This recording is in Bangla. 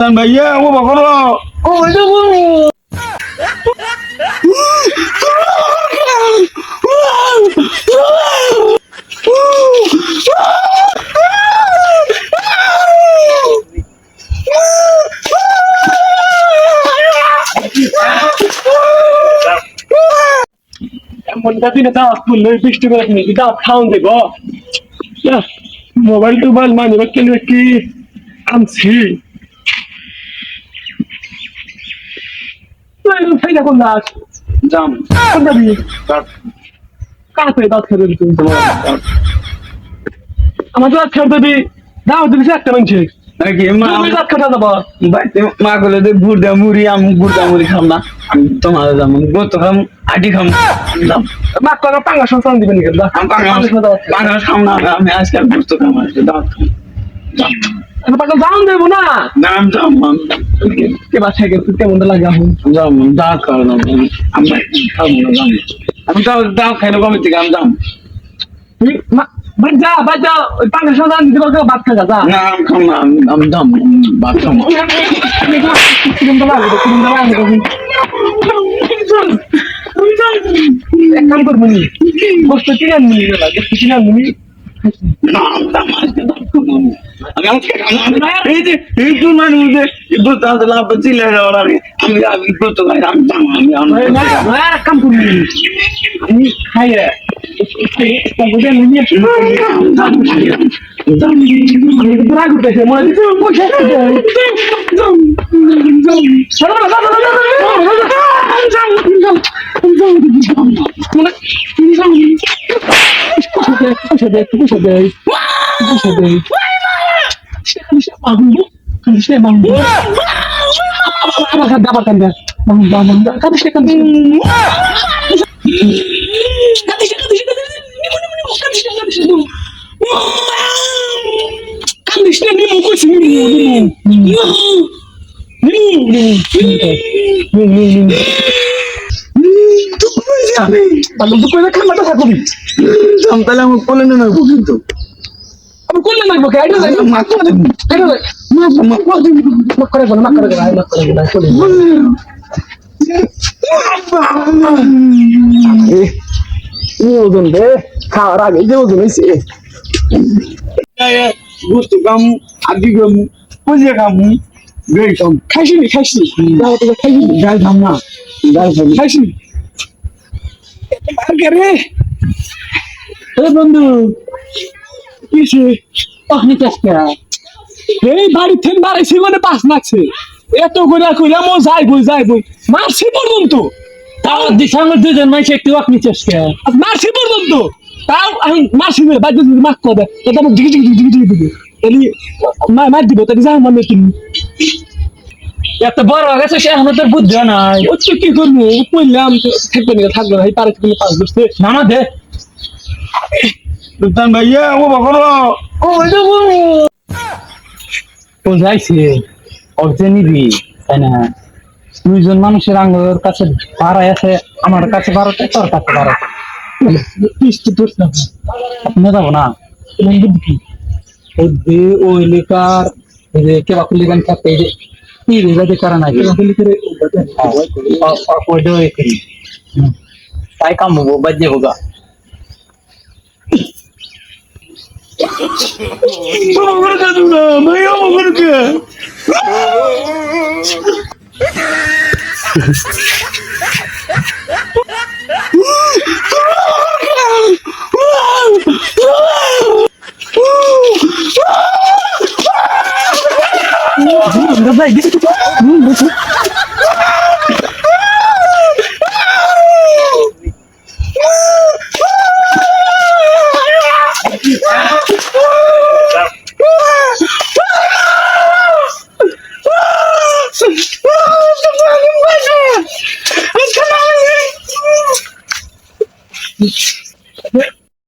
भैया वो पकड़ो। मोबाइल टोबाइल माने की आमছি ফাইদা কোন দাস জাম কোন দাবি কাছে দাঁত খেতে দিতে আমার দাঁত খেতে দিবি দাও দিবি একটা মানুষ নাকি মা দাঁত খেতে দেবো মা বলে দে বুড়া মুড়ি বুড়া মুড়ি খাম না তোমার যাম গত খাম আটি খাম মা করে পাঙ্গা সংসার দিবেন কি পাঙ্গা খাম না আমি আজকে বুঝতে খাম দাঁত খাম আমি পাগল দাম দেবো না নাম দাম কে বাসায় গেছে কেমন লাগে এখন যাম দাঁত খাওয়া দাম আমি খাবো না দাম আমি তো দাঁত খাই না কমে থেকে আমি দাম বাজা বাজা ওই পাঙ্গা সংসার দিতে পারবে ভাত খাওয়া যা না আমি খাম না আমি দাম ভাত খাম এক কাম করবো নি কষ্ট কিনে নিয়ে গেল কিনে নিয়ে তাহলে আমি বলে না কিন্তু আমি করলে লাগবো কে আইডা যাই মা করে দেব মা করে বল মা করে গেল মা করে গেল চলে ওজন দে খাওয়ার আগে যে ওজন হইছে বুঝতে কাম আদি কাম বুঝে কাম গই কাম খাইছি দাও তো খাইছি ডাল খাম না ডাল খাইছি রে বন্ধু কিসে অগ্নি চেষ্টা এই বাড়ি থেকে বাড়াইছি মানে পাঁচ লাগছে এত করে কইলাম ও যাইবই মারছি পর্যন্ত তাও দিশাঙ্গ দুজন মাইছে একটু অগ্নি চেষ্টা মারছি পর্যন্ত তাও আমি মারছি না বাদ দিয়ে মার করে এটা আমি ঝিকি দিবি এলি মার দিব তাই যাও মানে তুমি এত বড় হয়ে গেছে এখন তোর বুদ্ধি নাই ও কি করবো কইলাম থাকবে না এই পারে থেকে পাঁচ বসতে নামা দে সুলতান ভাইয়া ও বকরো ও যাইছে অর্জেনিবি তাই না দুইজন মানুষের আঙ্গুর কাছে ভাড়া আছে আমার কাছে ভাড়াতে তোর কাছে ভাড়া কিস্তি তোর না আপনি যাবো না বুদ্ধি কি ওই লেখার এই যে কে বাকুলি গান থাকতে এই যে কি রেজাল্ট করা না কি বাকুলি করে ওই করি তাই কাম হবো বাজে হোগা भैया मगर के भाई